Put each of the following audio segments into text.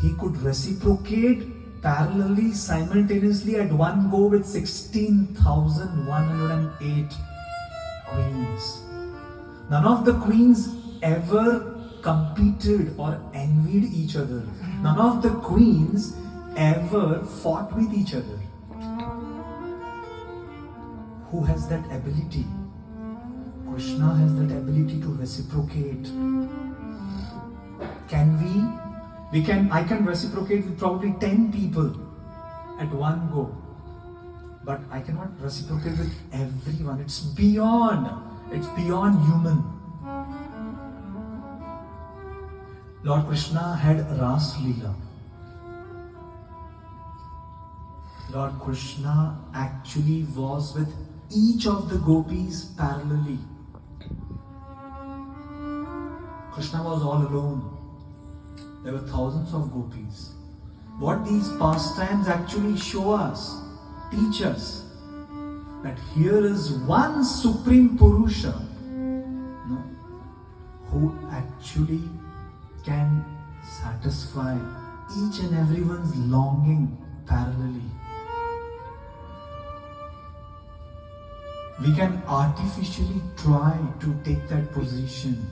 he could reciprocate parallelly, simultaneously at one go with 16,108 queens. None of the queens ever competed or envied each other. None of the queens ever fought with each other. Who has that ability? Krishna has that ability to reciprocate. Can we? I can reciprocate with probably 10 people at one go. But I cannot reciprocate with everyone. It's beyond human. Lord Krishna had Ras Leela. Lord Krishna actually was with each of the gopis parallelly. Krishna was all alone. There were thousands of gopis. What these pastimes actually show us, teach us, that here is one Supreme Purusha, who actually can satisfy each and everyone's longing parallelly. We can artificially try to take that position,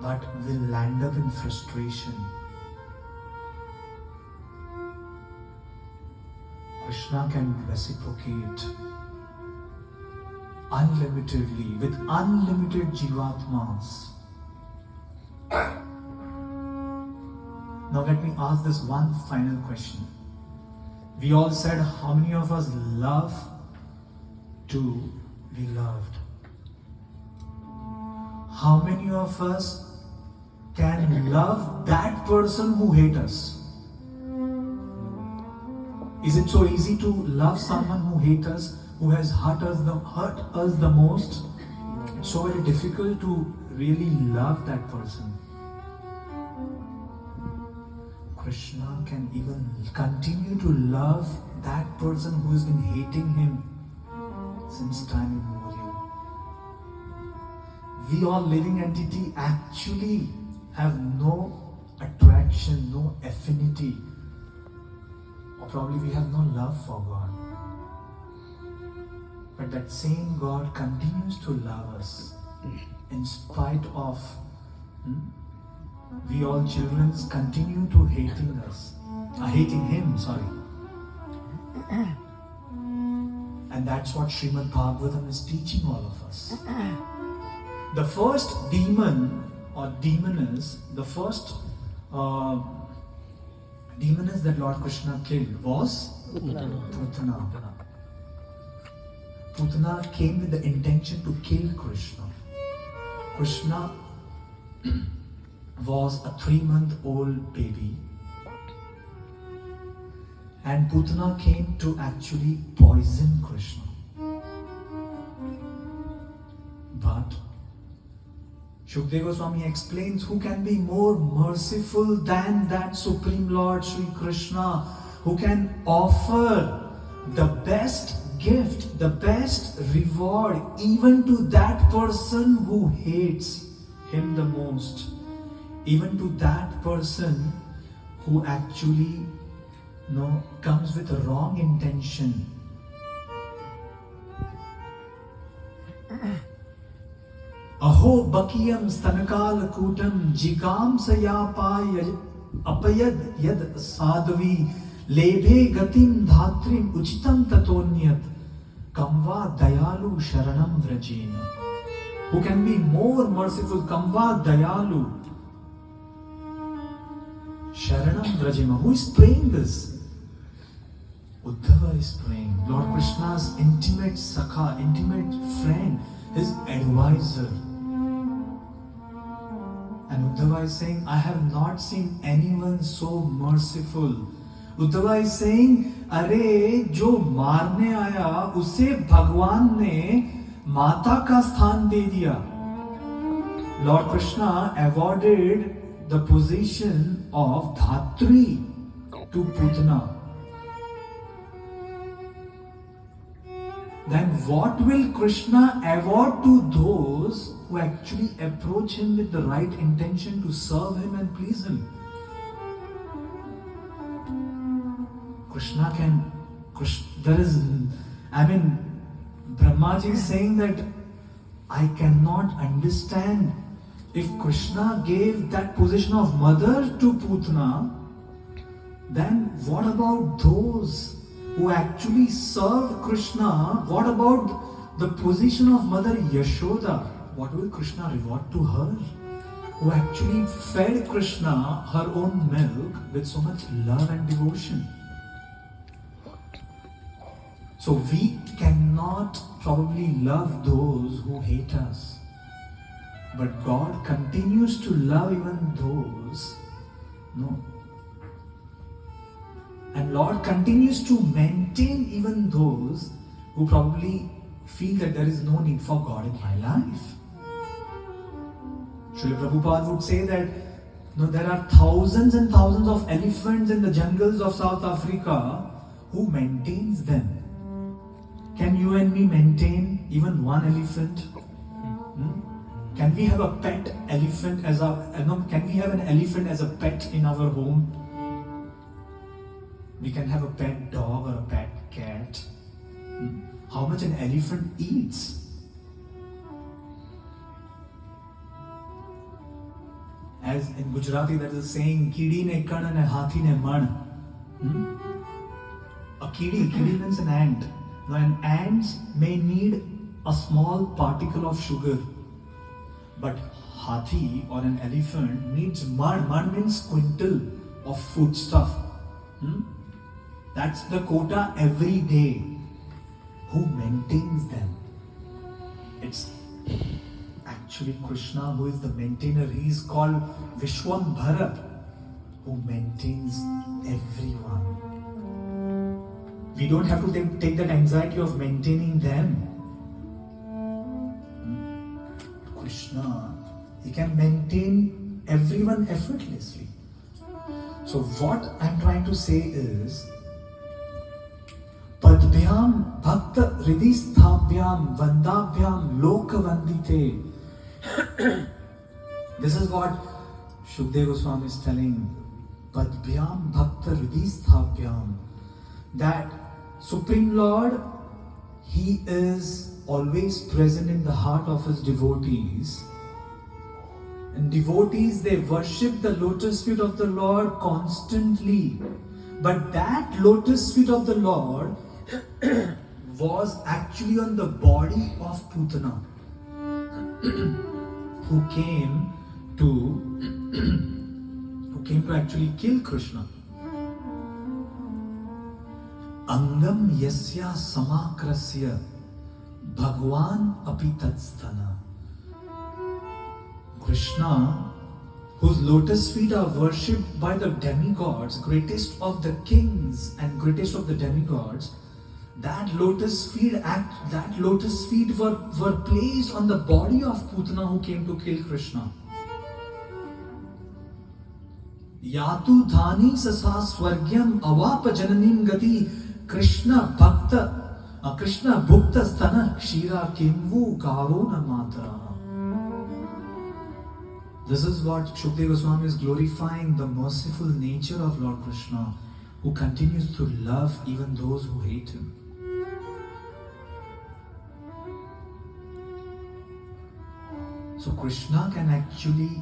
but will land up in frustration. Krishna can reciprocate unlimitedly with unlimited Jivatmas. Now let me ask this one final question. We all said, how many of us love to be loved? How many of us can love that person who hates us? Is it so easy to love someone who hates us, who has hurt us the most? It's so very difficult to really love that person. Krishna can even continue to love that person who has been hating him since time immemorial. We all living entity actually have no attraction, no affinity, or probably we have no love for God. But that same God continues to love us in spite of we all children continue to hating him. And that's what Srimad Bhagavatam is teaching all of us. The first demon or demoness, the first demoness that Lord Krishna killed was Putana. Putana came with the intention to kill Krishna. Krishna was a 3-month-old baby, and Putana came to actually poison Krishna. But Shukadeva Goswami explains, who can be more merciful than that Supreme Lord Sri Krishna, who can offer the best gift, the best reward even to that person who hates him the most, even to that person who actually comes with a wrong intention. Aho bakiyam stanakal kutam jigam sayapay apayad yad sadhavi lebhe gatim dhatrim uchitam tatonyat kamva dayalu sharanam vrajena. Who can be more merciful? Kamva dayalu sharanam vrajena. Who is praying this? Uddhava is praying. Lord Krishna's intimate sakha, intimate friend, his advisor. And Uddhava is saying, I have not seen anyone so merciful. Uddhava is saying, अरे जो मारने आया उसे भगवान ने माता का स्थान दे दिया. Lord Krishna awarded the position of Dhatri to Putana. Then what will Krishna award to those who actually approach him with the right intention to serve him and please him? Brahmaji is saying that I cannot understand if Krishna gave that position of mother to Putana, then what about those who actually serve Krishna? What about the position of mother Yashoda? What will Krishna reward to her? Who actually fed Krishna her own milk with so much love and devotion. So we cannot probably love those who hate us. But God continues to love even those. No. And Lord continues to maintain even those who probably feel that there is no need for God in my life. Srila Prabhupada would say that there are thousands and thousands of elephants in the jungles of South Africa. Who maintains them? Can you and me maintain even one elephant? Can we have a pet elephant can we have an elephant as a pet in our home? We can have a pet dog or a pet cat. How much an elephant eats? As in Gujarati there is a saying, Kidi ne kan and hathi ne man. A kidi means an ant. Now an ant may need a small particle of sugar. But hathi or an elephant needs mud. Mud means quintal of food stuff. That's the quota every day. Who maintains them? It's actually Krishna who is the maintainer. He is called Vishwambhara, who maintains everyone. We don't have to take that anxiety of maintaining them. Krishna, He can maintain everyone effortlessly. So what I'm trying to say is, Padbhyam Bhakta Hridisthabhyam Vandabhyam Lokavandite. This is what Shukdev Goswami is telling. Padbhyam Bhakta Hridisthabhyam. That Supreme Lord, He is always present in the heart of His devotees. And devotees, they worship the lotus feet of the Lord constantly. But that lotus feet of the Lord was actually on the body of Putana, who came to actually kill Krishna. Angam yasya samakrasya Bhagwan api tatstana. Krishna, whose lotus feet are worshipped by the demigods, greatest of the kings and greatest of the demigods, that lotus feet were placed on the body of Putana, who came to kill Krishna. Yatu dhani sasa swargyam avapa jananim gati Krishna bhakta Krishna bhukta stana kshira kimvu karona matra. This is what Shukdev Goswami is glorifying, the merciful nature of Lord Krishna, who continues to love even those who hate Him. So Krishna can actually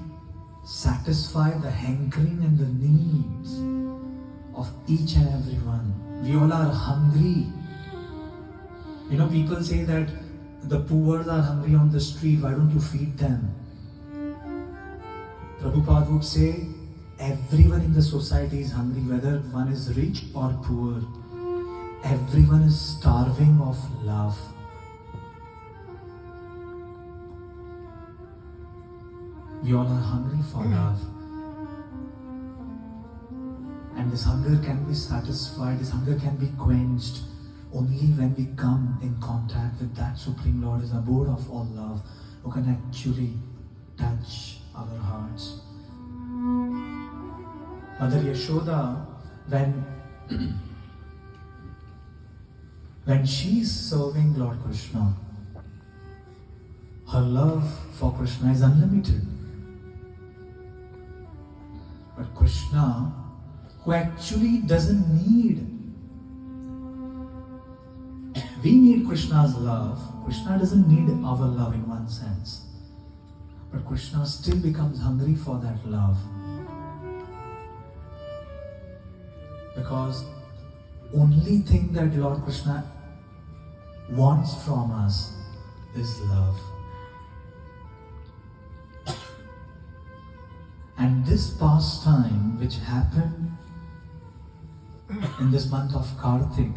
satisfy the hankering and the needs of each and every one. We all are hungry. People say that the poor are hungry on the street, why don't you feed them? Prabhupada would say, everyone in the society is hungry, whether one is rich or poor. Everyone is starving of love. We all are hungry for love. And this hunger can be satisfied, this hunger can be quenched only when we come in contact with that Supreme Lord, is abode of all love, who can actually touch our hearts. Mother Yashoda, when she is serving Lord Krishna, her love for Krishna is unlimited. But Krishna, who actually doesn't need We need Krishna's love. Krishna doesn't need our love in one sense. But Krishna still becomes hungry for that love. Because only thing that Lord Krishna wants from us is love. And this pastime which happened in this month of Kartik,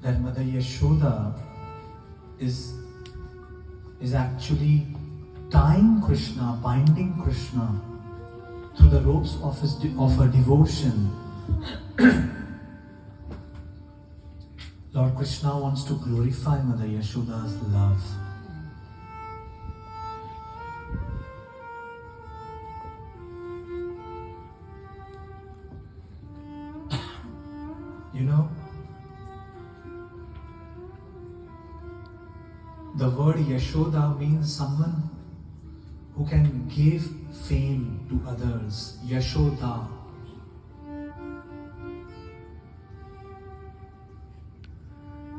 that Mother Yashoda is actually tying Krishna, binding Krishna through the ropes of her devotion. Lord Krishna wants to glorify Mother Yashoda's love. You know, the word Yashoda means someone who can give fame to others. Yashoda.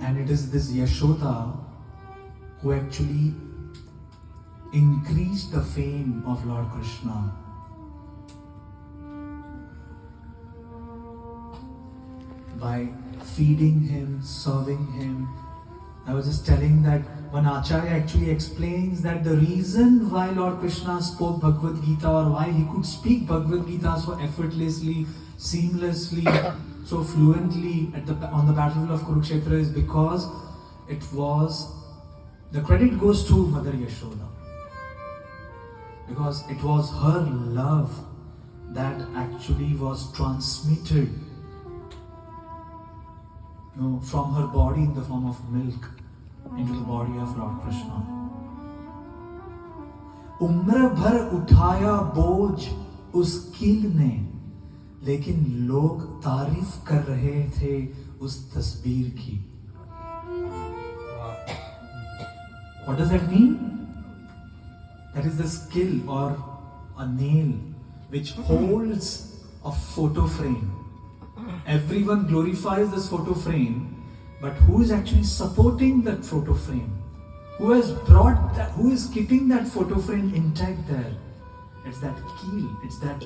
And it is this Yashoda who actually increased the fame of Lord Krishna. By feeding him, serving him. I was just telling that one Acharya actually explains that the reason why Lord Krishna spoke Bhagavad Gita, or why he could speak Bhagavad Gita so effortlessly, seamlessly, so fluently on the battlefield of Kurukshetra, is because the credit goes to Mother Yashoda. Because it was her love that actually was transmitted from her body in the form of milk into the body of Lord Krishna. उम्र भर उठाया बोझ उस कील ने, लेकिन लोग तारीफ कर रहे थे उस तस्वीर की. What does that mean? That is the skill or a nail which holds a photo frame. Everyone glorifies this photo frame, but who is actually supporting that photo frame? Who is keeping that photo frame intact there? It's that keel, it's that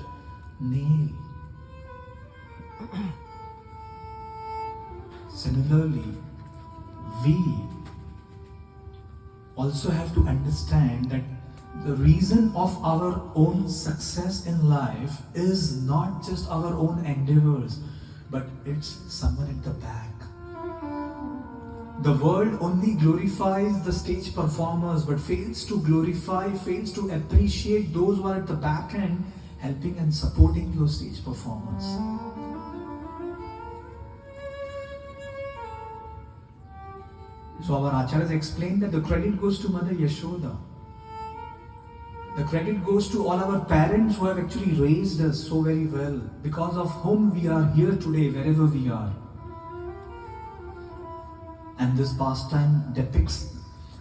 nail. Similarly, we also have to understand that the reason of our own success in life is not just our own endeavors, but it's someone at the back. The world only glorifies the stage performers, but fails to appreciate those who are at the back end, helping and supporting those stage performers. So our acharyas explained that the credit goes to Mother Yashoda. The credit goes to all our parents who have actually raised us so very well, because of whom we are here today, wherever we are. And this pastime depicts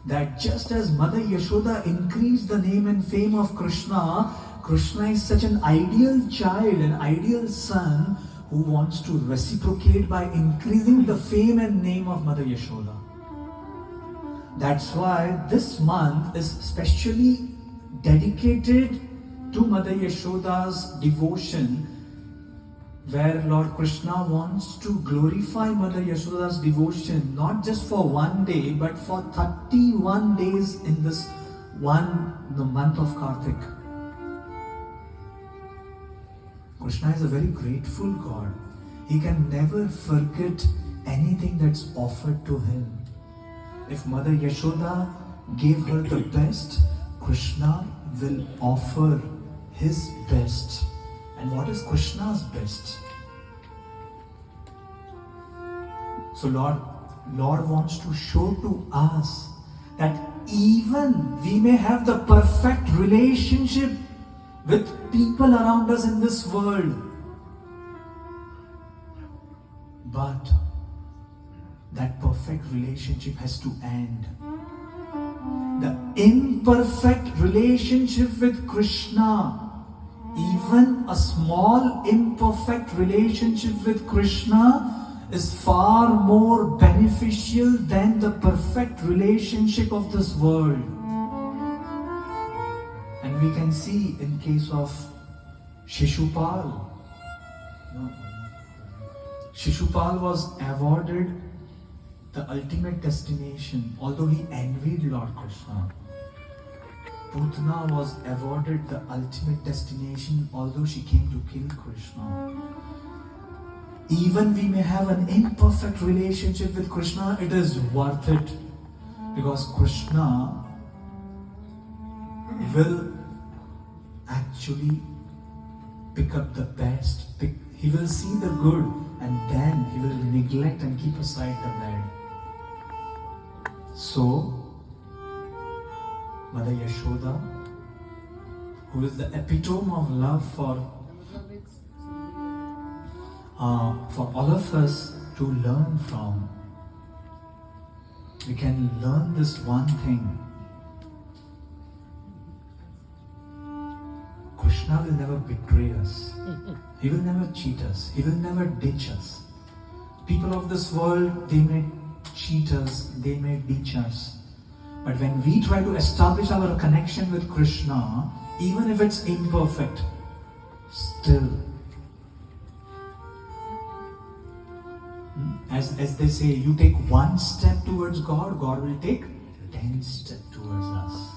that just as Mother Yashoda increased the name and fame of Krishna, Krishna is such an ideal child, an ideal son who wants to reciprocate by increasing the fame and name of Mother Yashoda. That's why this month is specially dedicated to Mother Yashoda's devotion, where Lord Krishna wants to glorify Mother Yashoda's devotion not just for one day, but for 31 days in the month of Kartik. Krishna is a very grateful God. He can never forget anything that's offered to him. If Mother Yashoda gave her the best, Krishna will offer his best. And what is Krishna's best? So Lord wants to show to us that even we may have the perfect relationship with people around us in this world, but that perfect relationship has to end. The imperfect relationship with Krishna, even a small imperfect relationship with Krishna, is far more beneficial than the perfect relationship of this world. And we can see in case of Shishupal. Shishupal was awarded the ultimate destination, although he envied Lord Krishna. Putana was awarded the ultimate destination, although she came to kill Krishna. Even we may have an imperfect relationship with Krishna, it is worth it, because Krishna will actually pick up the best. He will see the good and then he will neglect and keep aside the bad. So, Mother Yashoda, who is the epitome of love for all of us to learn from, we can learn this one thing. Krishna will never betray us. He will never cheat us. He will never ditch us. People of this world, they may cheat us, they may ditch us. But when we try to establish our connection with Krishna, even if it's imperfect, still, as they say, you take one step towards God, God will take 10 steps towards us.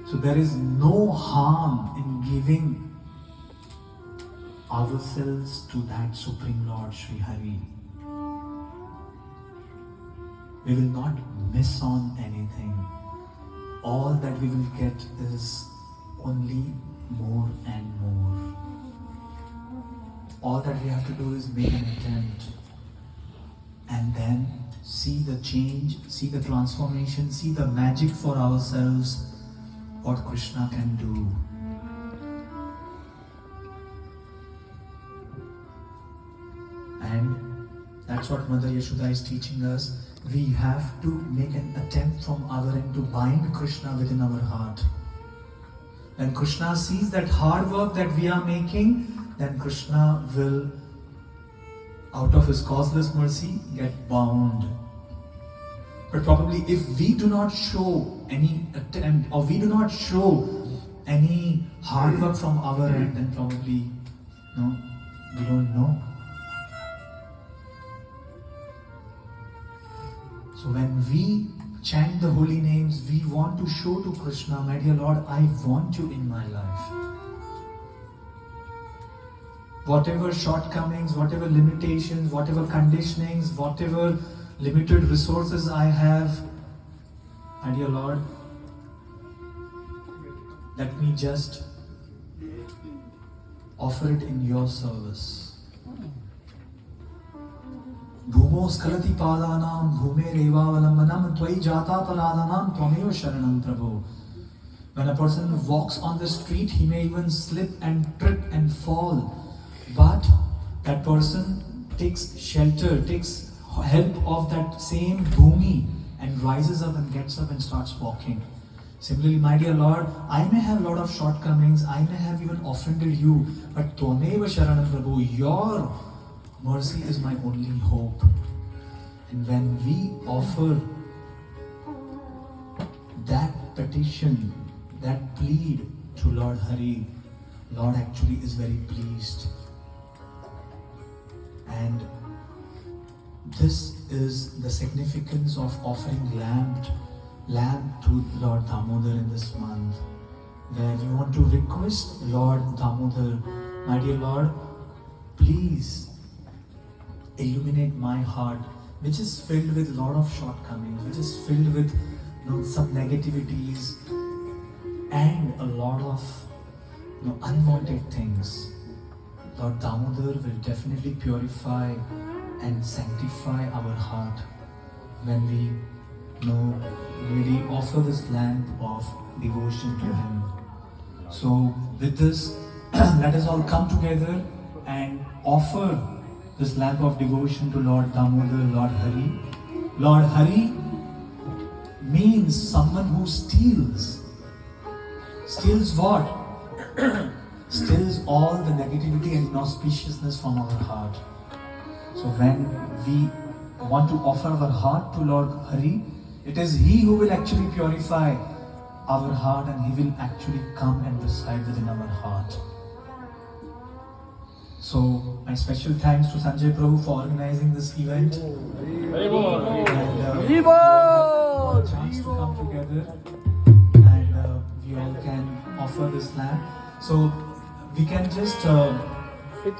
So there is no harm in giving ourselves to that Supreme Lord Sri Hari. We will not miss on anything. All that we will get is only more and more. All that we have to do is make an attempt and then see the change, see the transformation, see the magic for ourselves, what Krishna can do. And that's what Mother Yashoda is teaching us. We have to make an attempt from our end to bind Krishna within our heart. When Krishna sees that hard work that we are making, then Krishna will, out of his causeless mercy, get bound. But probably if we do not show any attempt, or we do not show any hard work from our end, then probably, we don't know. So when we chant the holy names, we want to show to Krishna, my dear Lord, I want you in my life. Whatever shortcomings, whatever limitations, whatever conditionings, whatever limited resources I have, my dear Lord, let me just offer it in your service. Bhumo skalati padanam bhume revavalambanam tvai jata paradanam tvameva sharanam Prabhu. When a person walks on the street, he may even slip and trip and fall. But that person takes shelter, takes help of that same bhumi and rises up and gets up and starts walking. Similarly, my dear Lord, I may have a lot of shortcomings, I may have even offended you, but Tvameva Sharanam Prabhu, your mercy is my only hope. And when we offer that petition, that plead to Lord Hari, Lord actually is very pleased. And this is the significance of offering lamb to Lord Damodar in this month, where we want to request Lord Damodar, my dear Lord, please illuminate my heart, which is filled with a lot of shortcomings, which is filled with some negativities and a lot of unwanted things. Lord Damodar will definitely purify and sanctify our heart when we really offer this lamp of devotion to Him. So with this, let us all come together and offer this lamp of devotion to Lord Damodar, Lord Hari. Lord Hari means someone who steals. Steals what? Steals all the negativity and inauspiciousness from our heart. So when we want to offer our heart to Lord Hari, it is He who will actually purify our heart, and He will actually come and reside within our heart. So my special thanks to Sanjay Prabhu for organizing this event. And a chance to come together, and we all can offer this lamb. So we can just sit